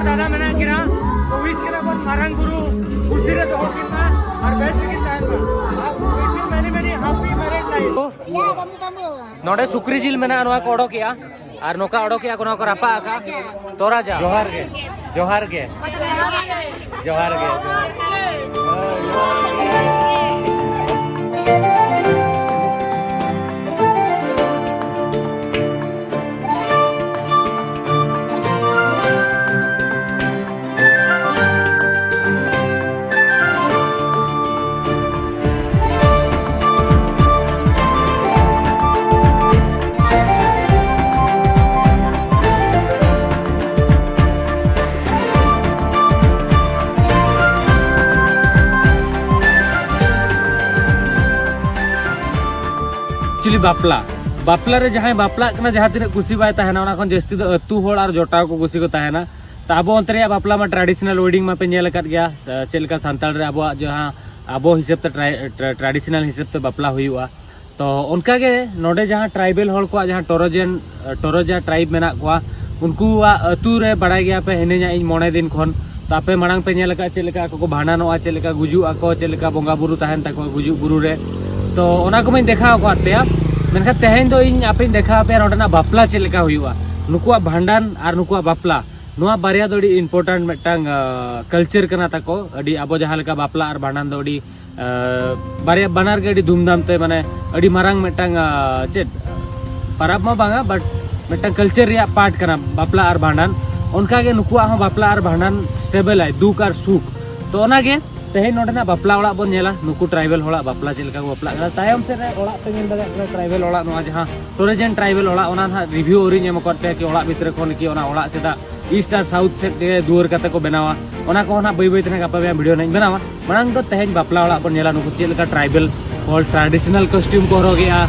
दादा मेना किना तो विश किना बन मारंग गुरु कुर्सी रे दोहो किना और बेस्ट किन टाइम का wish many many happy marriage life या kamu kamu नोडे सुक्री जिल मेना नोआ को ओडो किया और नोका ओडो किया कोना को रापा का तोरा जा जोहार के जोहार के जोहार के एक्चुअली बापला बापला रे जहां बापला कना जहां तिना कुसी बाय ताहेना ओना खन जस्ती दो अतु होड़ और जोटाव को कुसी को ताहेना त आबो अंतरे बापला मा ट्रेडिशनल वेडिंग मा पे नेल कत गया चेलका सांताल रे आबो जहां आबो हिसाब ते ट्रेडिशनल हिसाब ते बापला हुईवा तो उनका के नोडे जहां ट्राइबल होड़ को जहां टोरोजा ट्राइब मेना को उनको अतु रे बड़ा गया पे हेनेजा इन मोने दिन खन तो आपे मांग पे नेल का चेलका को भांडानोआ चेलका गुजु आको चेलका बोंगा बुरु ताहेन तको गुजु बुरु रे तो ओना को मैं देखा को पे मेनखा तेहेन दो इन आपे देखा पे नोडना बापला चेलका हुईवा नुकुआ भांडान और नुकुआ बापला नुआ बारिया दो इम्पोर्टेंट मेटांग कल्चर कना तको अडी आबो जहां लेका बापला और भांडान दो बारिया बनार के अडी धूमधाम ते माने अडी मारांग मेटांग चेत परब मा बांगा बट मेटांग कल्चर रिया पार्ट कना बापला और भांडान उनका के नुकुआ हो बापला और भांडान स्टेबल है दुख और सुख तो ओना के तेहेन नोडना बापला ओड़ा बन नेला नुकु ट्राइबल होड़ा बापला चेलका को बापला तायम से ओड़ा पे नेल दादा ट्राइबल ओड़ा नोआ जहां टोरेजन ट्राइबल ओड़ा ओना रिव्यू ओरिन एम करते कि ओड़ा भीतर कोन की ओना ओड़ा सेदा ईस्ट और साउथ से दुआर कते को बनावा ओना को ना बई बई तने गापा वीडियो नहीं बनावा मांग तो तेहेन बापला ओड़ा बन नेला नुकु चेलका ट्राइबल होल ट्रेडिशनल कॉस्ट्यूम को हरोगिया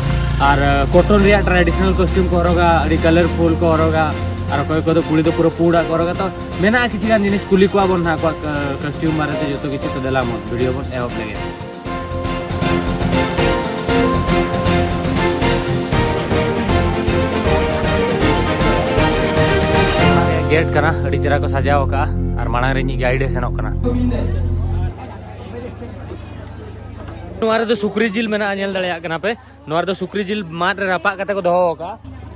और कॉटन रिया ट्रेडिशनल कॉस्ट्यूम को हरोगा अडी कलरफुल को हरोगा और कोई को तो कुड़ी तो पूरा पूरा करोगा तो मेना किसी गान जिनिस कुली को बन ना को कॉस्ट्यूम मारे तो जतो किछि तो देला मन वीडियो बन एहब लगे गेट कना अडी चरा को सजाव का और माना रे नी गाइड सेनो कना नोआरे तो सुक्री जिल मेना नेल दळया कना पे नोआरे तो सुक्री जिल माट रे रापा कते को दोहो का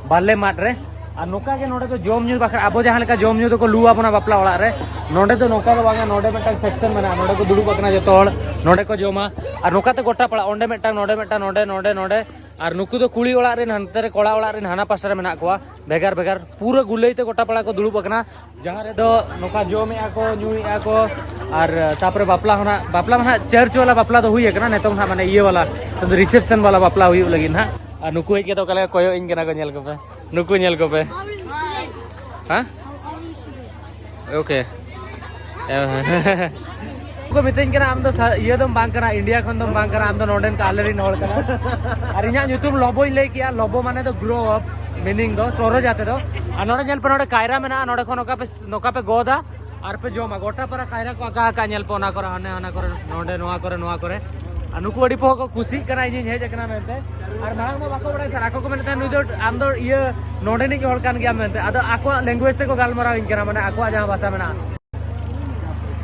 बाले माट रे और नोका के नोडे तो जोम न्यू बाखर आबो जहां लेका जोम न्यू तो को लुआ बना बापला ओड़ा रे नोडे तो नोका तो बांगा नोडे मेटा सेक्शन मेना नोडे को दुडु बकना जतो होड़ नोडे को जोमा और नोका तो गोटा पड़ा ओंडे मेटा नोडे नोडे और नुकु तो कुड़ी ओड़ा रे हनते रे कोड़ा ओड़ा रे हाना पास्टा रे मेना कोआ बेगार बेगार पूरा गुलई ते गोटा पड़ा को दुडु बकना जहां रे दो नोका जोमे आको न्यूई आको और तापरे बापला माना चर्च वाला बापला तो हुई एकना नेतो ना माने ये वाला तो रिसेप्शन वाला बापला हुई लगी ना और नुकु हे के तो कले कोयो इन केना को नेल को पे नुकु नेल को पे हां ओके को मितेन करा आम दो ये दम बांग करा इंडिया खन दम बांग करा आम दो नोडेन का आलरिन होल कना और इना यूट्यूब लोबो ले किया लोबो माने तो ग्रो अप मीनिंग दो तोरो जाते दो और नोडे नेल पे नोडे कायरा मेना नोडे खन नोका पे गोदा और पे जोमा गोटा पर कायरा को का नेल पे ओना करे हना करे नोडे नोआ करे अनुकु अडी पो को खुशी कना इजी हे जकना मेनते और मांग में बाको बडा सर आको को मेनते नुई दो आम दो ये नोडे नि के होल कान गया मेनते अदो आको लैंग्वेज ते को गालमरा इन कना माने आको जहां भाषा मेना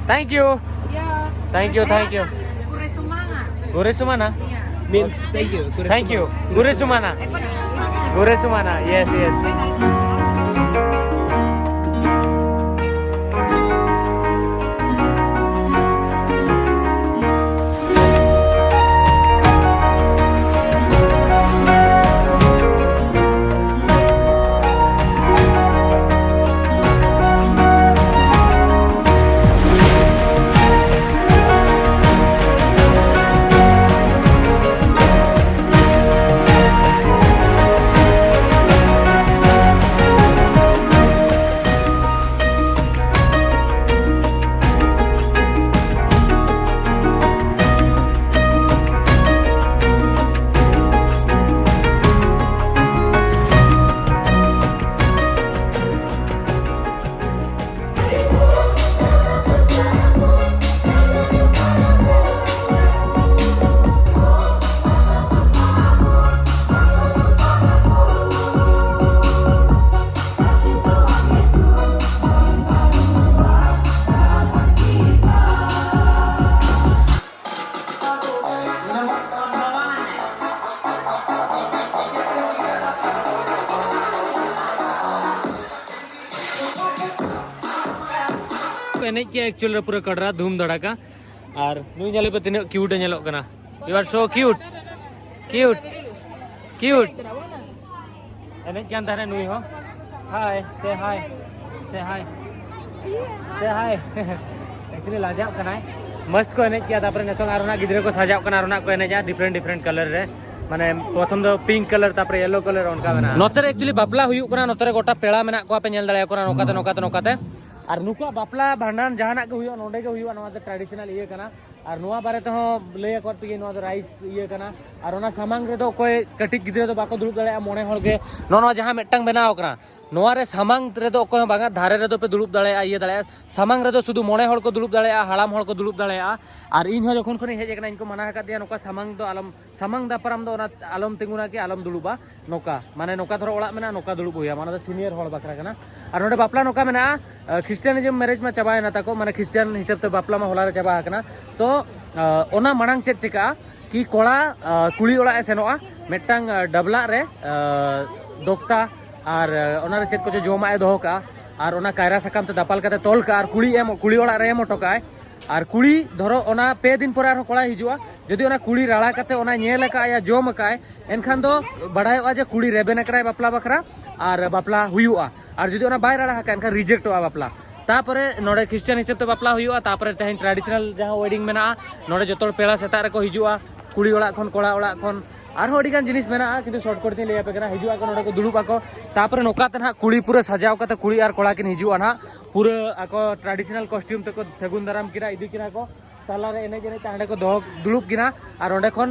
thank you Gure Sumana means thank you Gure Sumana yes एने के एक्चुअली पूरा कड़रा धूम धड़ाका और नुई नेले पे तिने क्यूट नेलो कना you are so cute cute cute एने के अंदर है नुई हो हाय से हाय से हाय से हाय एक्चुअली लाजाव कना मस्त को एने किया तापर नेतो आरोना गिद्रे को सजाव कना आरोना को एने जा डिफरेंट डिफरेंट कलर रे माने प्रथम दो पिंक कलर तापर येलो कलर उनका बना नोतरे एक्चुअली बापला हुयु कना नोतरे गोटा पेड़ा मेना को पे नेल दळया कना नोकाते और नुका बापला भांडान जहाना के हुयो नोडे के हुयो नोवा ट्रेडिशनल ये कना और नुआ बारे तो लय को पे नुआ राइस ये कना और ओना सामांग रे तो कोई कटिक गिद्रे तो बाको दुलुप दळया मोने हol के नो जहां मेटंग बनाव कना नोआ रे सामांग रे तो कोई बागा धारे रे तो पे दुलुप दळया ये दळया सामांग रे तो सुदु मोने हol को दुलुप दळया हालाम हol को दुलुप दळया और इन हो जखन खनि हेज कना इनको मना हका दिया नोका सामांग दो आलम सामांग दापराम दो ओना आलम तिंगुना के आलम दुलुबा नोका माने नोका धरो ओळा मेना नोका दुलुप हुया माने सीनियर हol बकरा कना और नोडे बापला नोका मेना क्रिश्चियनिज्म मैरिज में चाबा ना ताको माने क्रिश्चियन हिसाब ते बापला में होला रे चाबा हकना तो ओना मनांग चेक चिका कि कोड़ा कुड़ी ओड़ा सेनोआ मेटांग डबला रे दोक्ता और ओना रे चेक को जोमा ए दोहो का और ओना कायरा सकाम ते दापाल काते तोल का और कुड़ी ओड़ा रे मोटोकाय और कुड़ी धरो ओना पे दिन पर आरो कोड़ा हिजुआ जदि ओना कुड़ी राळा काते ओना नेल का या जोम काय एनखान दो बडायवा जे कुड़ी रेबेन कराय बापला बखरा और बापला हुयुआ और जदि ओना बाय राळा हका एनखान रिजेक्ट होआ बापला तापरे नोडे क्रिश्चियन हिसाब ते बापला हुयुआ तापरे तेहन ट्रेडिशनल जहां वेडिंग मेना नोडे जतोड़ पेड़ा सेता रे को हिजुआ कुड़ी ओड़ा खन कोड़ा ओड़ा खन और होडिगान जिनिस मेना किंतु शॉर्टकट ते लेया पे कना हिजुआ को नोडे को दुलुप आको तापरे नोकाते ना कुड़ी पूरा सजाव काते कुड़ी और कोड़ा किन हिजुआ ना पूरा आको ट्रेडिशनल कॉस्ट्यूम ते को सेगुन दाराम किरा इदी किरा को ताला रे एने जने तांडे को दो दुलुप किना और ओंडे खन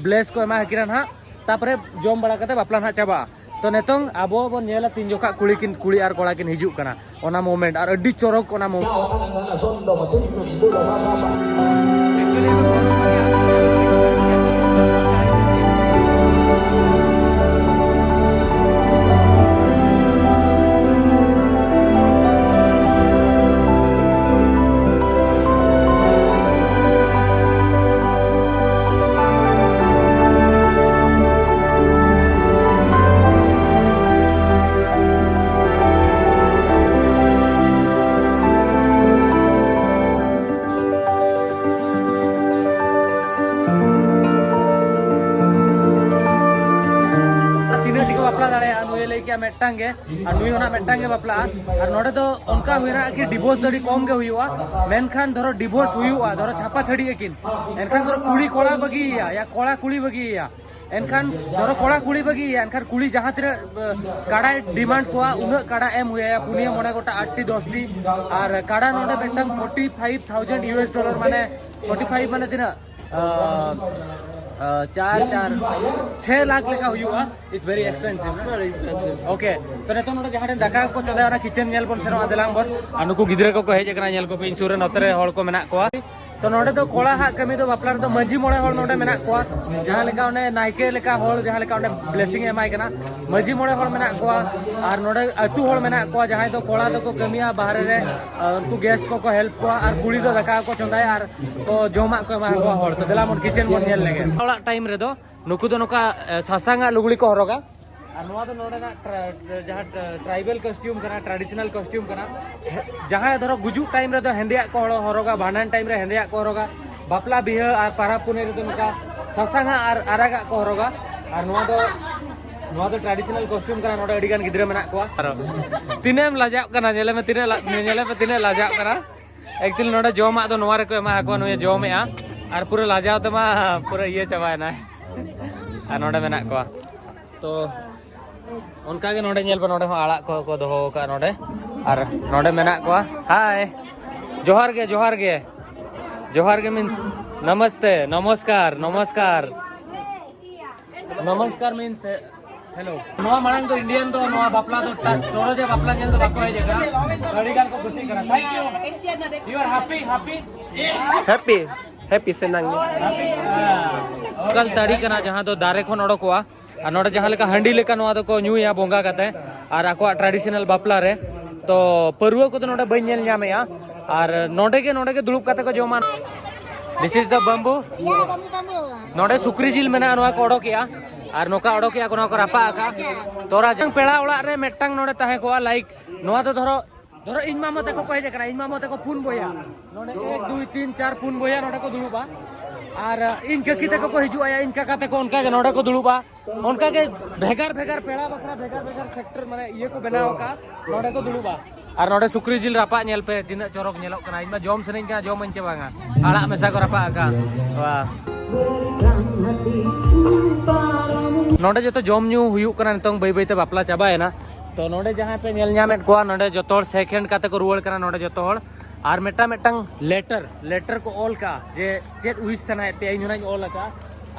ब्लेस को एमा किरा ना तापरे जोम बड़ा काते बापला ना चाबा तो नेतोंग आबो बन नेला तीन जोखा कुड़ी और कोड़ा किन हिजुक कना ओना मोमेंट और अड्डी चोरक ओना मोमेंट मेटांगे और नुई होना मेटांगे बापला और नोडे तो उनका हुईना कि डिवोर्स दड़ी कम के हुआ मेनखान धरो डिवोर्स हुआ धरो छापा छड़ी एकिन एनखान धरो कुड़ी कोड़ा बगी या कोड़ा कुड़ी बगी एनखान धरो कोड़ा कुड़ी बगी एनखान कुड़ी जहां तिरे काड़ा डिमांड कोआ उन काड़ा एम हुआ पुनिया मोने गोटा 8टी 10टी और काड़ा नोडे मेटांग $45,000 माने 45 माने तिना 6 लाख लेका हुआ इज वेरी एक्सपेंसिव ओके तो नेतो नोडे जहां दाका को चोदा ओना किचन नेल बन सेनो आदेलांग बन अनुको गिद्रे को हेज एकना नेल को पिन सुरे नतरे हळ को मेना कोआ तो नोडे तो कोड़ा हा कमी तो बापला तो मंजी मोड़े हळ नोडे मेना कोआ जहां लेका ओने नाइके लेका हळ जहां लेका ओने ब्लेसिंग एमाय कना मंजी मोड़े हळ मेना कोआ और नोडे अतु हळ मेना कोआ जहां तो कोड़ा तो को कमिया बाहर रे उनको गेस्ट को हेल्प कोआ और कुड़ी तो दाका को चोंदाय और को जोमा को एमा कोआ हळ तो देला मन किचन मन नेल लेगे ओला टाइम रे दो नुकु तो नोका सासांगा लुगड़ी को हरोगा और नोआ तो नोडे ना जहां ट्राइबल कॉस्ट्यूम कना ट्रेडिशनल कॉस्ट्यूम कना जहां धरो गुजु टाइम रे तो हेंदिया को हरोगा भांडन टाइम रे हेंदिया को हरोगा बापला बिहा और पारा पुने रे तो नोका सासांगा और आरागा को हरोगा और नोआ तो ट्रेडिशनल कॉस्ट्यूम कना नोडे अडिगान गिद्रे मेना को तिनेम लाजाव कना नेले में तिने लाजाव कना एक्चुअली नोडे जोमा तो नोआ रे को एमा को नुए जोमेआ और पूरा लाजाव तमा पूरा ये चबायना और नोडे मेना को तो उनका के नोडे नेल पर नोडे हो आड़ा को दोहो का नोडे और नोडे मेना को हाय जोहार गे मीन्स नमस्ते नमस्कार मीन्स हेलो नोआ मांग तो इंडियन तो नोआ बापला तो तोरो जे बापला नेल तो बाको है जगह गाड़ी गाल को खुशी करा थैंक यू आर हैप्पी सेनांग कल ताड़ी कना जहां तो दारे खन ओडकोआ और नोडे जहां लेका हंडी लेका नोआ तो को न्यूया बोंगा काते और आको ट्रेडिशनल बापला रे तो परुआ को तो नोडे बन नेल न्यामेया और नोडे के दुलुप काते को जोमा this is the bamboo नोडे Sukri जिल मेना नोआ को ओडोकिया और नोका ओडोकिया को रापा आका तोरा जंग पेड़ा ओड़ा रे मेटांग नोडे ताहे को लाइक नोआ तो धरो धरो इन मामा तक को हेज इन मामा तक पुन बोया नोडे 1 2 3 4 पुन बोया नोडे को दुलुबा और इन ककी तक को हिजुआ इन काका तक उनका के नोडे को दुलुबा उनका के भेगार भेगार पेड़ा बकरा भेगार भेगार सेक्टर माने ये को बनाव का नोडे को दुलुबा और नोडे सुक्री जिल रापा नेल पे तिना चोरक नेलो कना इनमा जॉम सनेन का जॉम अंचे बांगा आड़ा मेसा को रापा का वाह नोडे जो तो जॉम न्यू हुयु कना नितोंग बै बै ते बापला चाबायना तो नोडे जहां पे नेल ᱧᱟᱢᱮᱫ कोआ नोडे जतो सेकेंड काते को रुवाड़ कना नोडे जतो हड़ और मेटांग लेटर को ऑल का जे चेत उइस सना पे इननाኝ ऑल का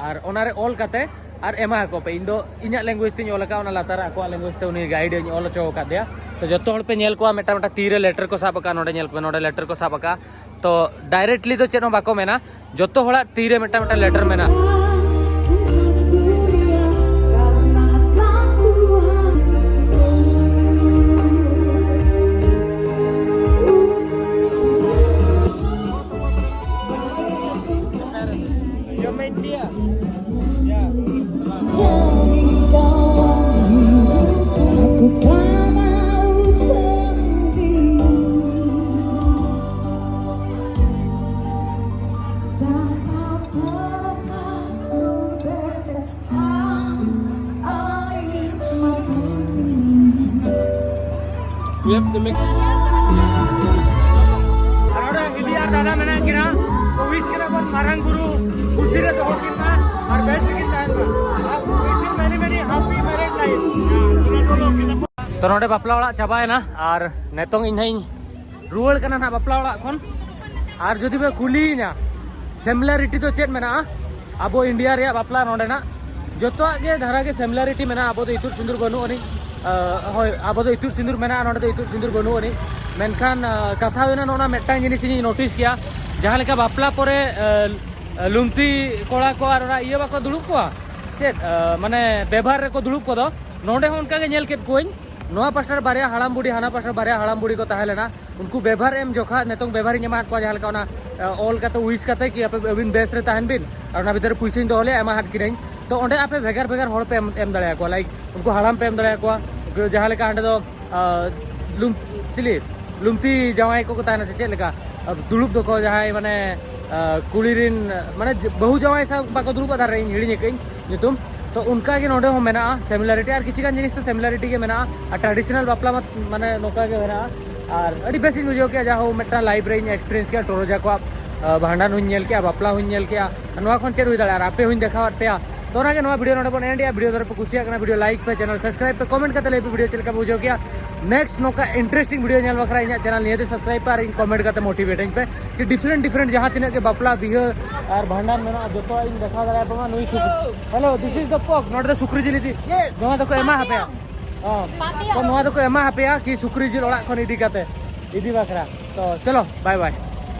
और ओनारे ऑल काते और एमा को पे इन दो इना लैंग्वेज तिन ऑल का ओना लातार को लैंग्वेज ते उनी गाइड इन ऑल चो का दिया तो जतो हड़ पे नेल कोआ मेटा तीरे लेटर को साब का नोडे नेल पे नोडे लेटर को साब का तो डायरेक्टली तो चेनो बाको मेना जतो हड़ा तीरे मेटा लेटर मेना We have to make. Ahora India दादा मैंने किना कोविड के बाद मारंग गुरु खुशी रे तो किना और बेस्ट की टाइम में मैनी हैप्पी मैरिड लाइफ तो नोडे बापला वाला चाबाय ना और नेतोंग इनहाई रुवाड़ कना ना बापला वाला खन और जदि बे कुली ना सिमिलरिटी तो चेत मेना अब इंडिया रे बापला नोडे ना जतो के धारा के सिमिलरिटी मेना अब तो इतुर सिंदूर बनु अनि होय अब तो इतुर सिंदूर मेना नोडे तो इतुर सिंदूर बनु अनि मेनखान कथा होना नोना मेटांग जिनिस इन नोटिस किया जहां लेका बापला परे लुमती कोड़ा को और ये बाको दुलुप को चेत माने व्यवहार रे को दुलुप को दो नोडे उनका के नेल केत कोइन नोआ पास्टर बारिया हाड़ाम बुढ़ी हाना पास्टर बारिया हाड़ाम बुढ़ी को ताहेलेना उनको व्यवहार एम जोखा नेतों व्यवहार ᱧᱟᱢᱟ को जहां लेका ओना ऑल का तो उइस काते कि आपे अबिन बेस रे ताहन बिन और ओना भीतर पुइसिन दोले एमा हाट किरेन तो ओंडे आपे भेगार भेगार होड़ पे एम दळया को लाइक उनको हाड़ाम पे एम दळया को जहां लेका हांडे दो लुमती जावाई को ताहना से चेलेका अब दुलुप दो को जहां माने कुलीरिन माने बहु जावाई सा बाको दुलुप आधार रे हिड़ी नेकिन नितुम तो उनका के नोडे हो मेना सिमिलरिटी और किसी गान जिनिस तो सिमिलरिटी के मेना और ट्रेडिशनल बापला मत माने नोका के मेना और अड़ी बेस इन बुझो के जाहो मेटा लाइव रे एक्सपीरियंस के टोरोजा को भांडान हुन नेल के बापला हुन नेल के नोआ खन चेर हुई दाड़ा आपे हुन देखावत पे तो ना के नोआ वीडियो नोडे बन एंडिया वीडियो दर पे कुसिया करना वीडियो लाइक पे चैनल सब्सक्राइब पे कमेंट करते ले वीडियो चलका बुझो के नेक्स्ट नोका इंटरेस्टिंग वीडियो नेल बखरा इन चैनल नियते सब्सक्राइब पर इन कमेंट करते मोटिवेट इन पे कि डिफरेंट जहां तिने के बापला बिह और भांडान मेना जतो इन देखा दाड़ा पे नुई सुक हेलो दिस इज द पॉक नॉट द सुक्री जिल इदी नोआ तो को एमा हपे तो नोआ तो को एमा हपे कि सुक्री जिल ओड़ा खन इदी काते इदी बखरा तो चलो बाय बाय